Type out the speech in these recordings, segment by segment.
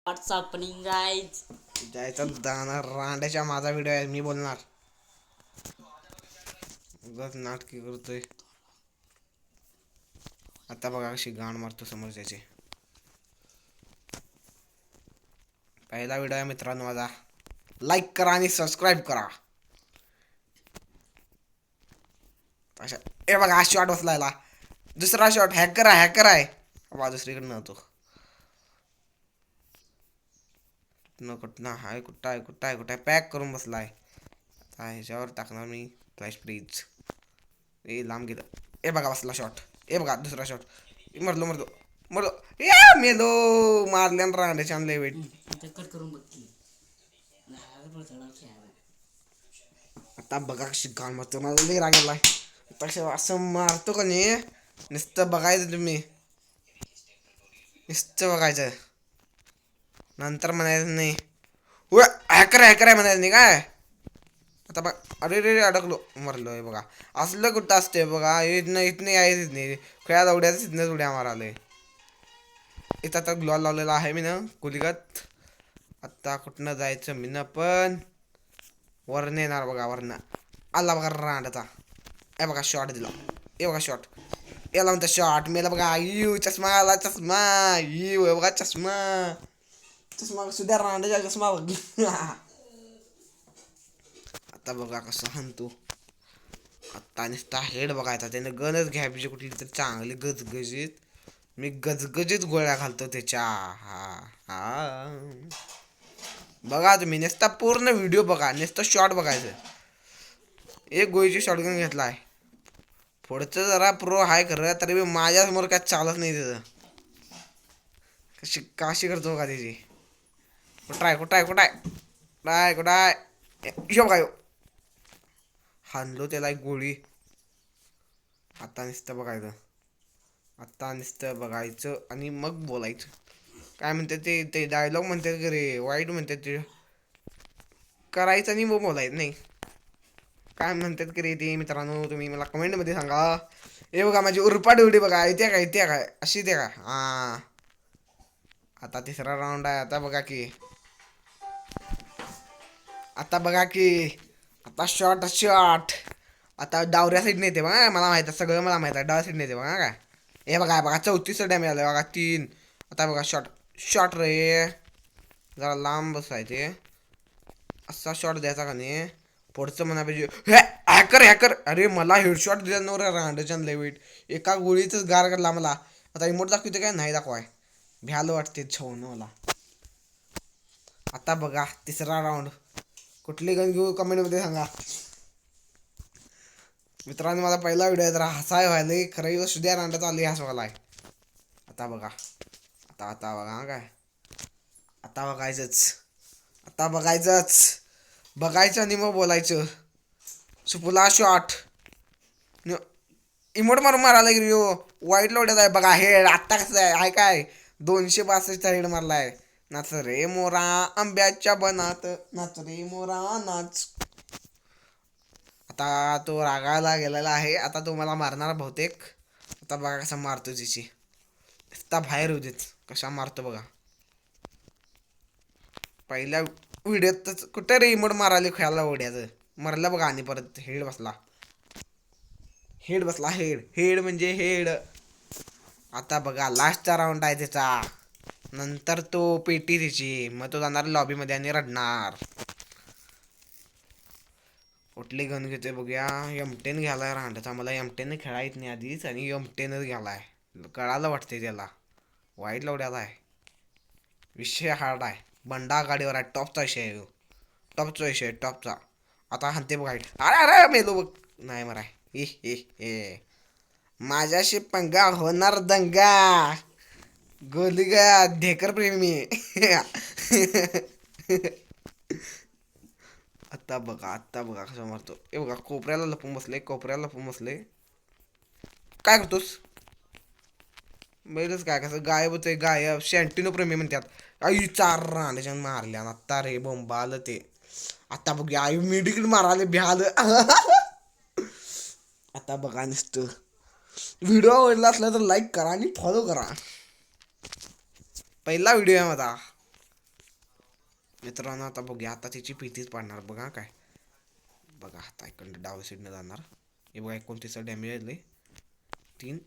व्हॉट्स happening guys. जायचा दाना रांड्याच्या माझा व्हिडिओ आहे, मी बोलणार. उगाच नाटकी करतोय. आता बघा कशी गाण मारतो समोरच्याचे. पहिला व्हिडिओ आहे मित्रांनो माझा. लाईक करा आणि सबस्क्राईब करा. अशा ए बघा हा शॉट बसलायला. दुसरा शॉट हॅकर आहे. बा दुसरीकडे नव्हतो. कुठं हाय कुठं आहे पॅक करून बसलाय. आता ह्याच्यावर टाकणार मी फ्लॅश फ्रीज. ए लांब गेलं. ए बघा बसला शॉट. ए बघा दुसरा शॉट. मरलो या मेलो. मारल्या रांड्याच्या आणले वेट. कट करून बघ की. आता बघा कशी गाण मारतो. मला लई राग आलाय. तसं असं मारतो का नाही. नुसतं बघायचं तुम्ही. नुसतं बघायचं. नंतर म्हणायचं नाही. हॅकर आहे म्हणायचं नाही काय. आता बघ अरे रे अडकलो मरलोय बघा. असलं कुठं असते बघा. इथनं यायच नाही. खेळायला उड्याच इथनंच उड्या माराले. इथं आता ग्लॉल लावलेला आहे मी ना गुलिगत. आता कुठनं जायचं मी ना पण वरनं येणार बघा वरनं. आला बघा रांडचा. ए बघा शॉट दिला. ए बघा शॉट. याला म्हणतो शॉट मेला बघा. यू चष्मा आला चष्मा. यू बघा चष्मा सुद्धा रांडचा चष्मा बघ. आता बघा कसं हाणतो. आता नुसता हेड बघायचा. त्याने गनच घ्यायची कुठली तर चांगली गजगजीत. मी गजगजीत गोळ्या घालतो त्याच्या. हा बघा तुम्ही नुसता पूर्ण व्हिडिओ बघा. नुसतं शॉट बघायचं. एक गोळीची शॉटगन घेतलाय. पुढचं जरा प्रो हाय खरं तरी माझ्यासमोर काय चालत नाही त्याचं. काशी करतो का त्याची. कुठाय यो काय हाणलो त्याला एक गोळी. आता नुसतं बघायचं आणि मग बोलायचं. काय म्हणतात ते डायलॉग म्हणतात का रे वाईट म्हणतात ते. करायचं आणि मग बोलायचं नाही. काय म्हणतात की रे ते मित्रांनो तुम्ही मला कमेंटमध्ये सांगा. हे बघा माझी उरपाट उडी बघा. येते काय अशी येते का. हा आता तिसरा राऊंड आहे. आता शॉट. आता डावऱ्या साईडने येते बघा. मला माहित आहे सगळं. मला माहित आहे डाव्या साईडने येते बघा काय. हे बघा 34 डॅमेज आलं बघा 3. आता बघा शॉट रे. जरा लांब बसायचे. असा शॉट द्यायचा का नाही. पुढचं म्हणा पाहिजे हॅकर. अरे मला हेडशॉट दिला नव्हता रांडच्या वेट. एका गोळीतच गार करला मला. आता रिमोट दाखवते काय नाही दाखवाय. भ्यालं वाटते छवून मला. आता बघा तिसरा राऊंड. कुठली गन घेऊ कमेंटमध्ये सांगा. मित्रांनो माझा पहिला व्हिडिओ आहे. जरा हसाय व्हायला खरं सुद्धा रांडत आली हसवायला. आता बघा काय. आता बघायचं आणि मग बोलायचं. सुपुला शॉट. इमोट मारून मारायला गेलो. वाईट लोड्यात आहे बघा. हेड आत्ता कसं आहे काय 262 हेड मारलाय. नाच रे मोरा आंब्याच्या बनात नाच रे मोरा नाच. आता तो रागायला गेलेला आहे. आता तो मला मारणार बहुतेक. आता बघा कसा मारतो तिची. आता बाहेर होऊ देत कसा मारतो बघा. पहिल्या व्हिडिओतच कुठं रे इमोट मारायला खेळायला ओढ्याचं. मरला बघा आणि परत हेड बसला. हेड म्हणजे हेड. आता बघा लास्टचा राऊंड आहे त्याचा. नंतर तो पेटी त्याची. मग तो जाणार लॉबीमध्ये आणि रडणार. कुठली गन घेतोय बघूया. M10 घ्यायलाय रांडचा. मला M10 खेळायच नाही आधीच आणि M10च घ्यायलाय. कळायला वाटते त्याला. वाईट लवड्याला आहे. विषय हार्ड आहे. बंडा गाडीवर आहे. टॉपचा विषय आहे. टॉपचा. आता हानते बघ अरे मेलो बघ. नाही मराय ए माझ्याशी पंगा होणार दंगा. गोलीगा ढेकर प्रेमी. आता बघा कसं मारतो. हे बघा कोपऱ्याला लपून बसले. काय करतोस बैलच काय कसं गायब होतंय. गायब शँटिनो प्रेमी म्हणतात. आई चार रांड्याच्या मारल्या आता रे बोंबा आलं ते. आता बघूया आई मेडिकल माराले भ्यालं. आता बघा नुसतं व्हिडिओ आवडला असला तर लाईक करा आणि फॉलो करा. पहिला व्हिडिओ आहे माझा. मित्रांनो आता बघूया, आता त्याची भीतीच पाडणार बघा काय. बघा आता इकडं डाव्या साईडनं जाणार. हे बघा 29 डॅमेज आले. 3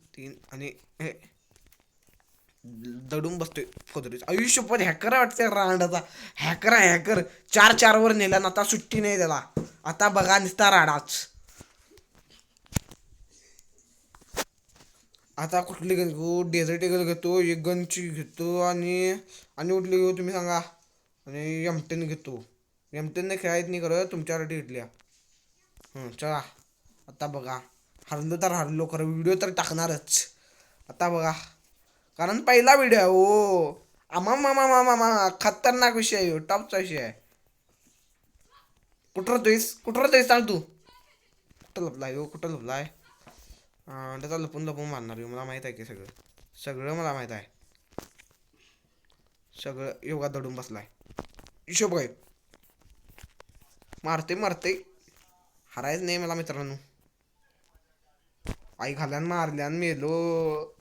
आणि हे दडून बसतोय फोदरीच. आयुष्य पण हॅकर वाटते रांडाचा. हॅकर 4 वर नेला ना, आता सुट्टी नाही त्याला. आता बघा नुसता राडाच. आता कुठली गन घेऊ? डेझर्ट ईगल घेतो, एक गनची घेतो आणि कुठली घेऊ तुम्ही सांगा. आणि M10 घेतो. M10 खेळायच नाही खरं, तुमच्यासाठी घेतल्या. चला आता बघा, हरलो तर हरलो खरं व्हिडिओ तर टाकणारच. आता बघा, कारण पहिला व्हिडिओ आहे हो. मामा खतरनाक विषय आहे, टॉपचा विषय आहे. कुठं राहतोयस सांग तू. कुठं लपलाय त्याचा लपून मारणार मला माहित आहे की सगळं मला माहित आहे. सगळं योगा दडून बसलाय. हिशोब काय मारते हरायच नाही मला मित्रांनो. आई घाल्यान मारल्यान मेलो.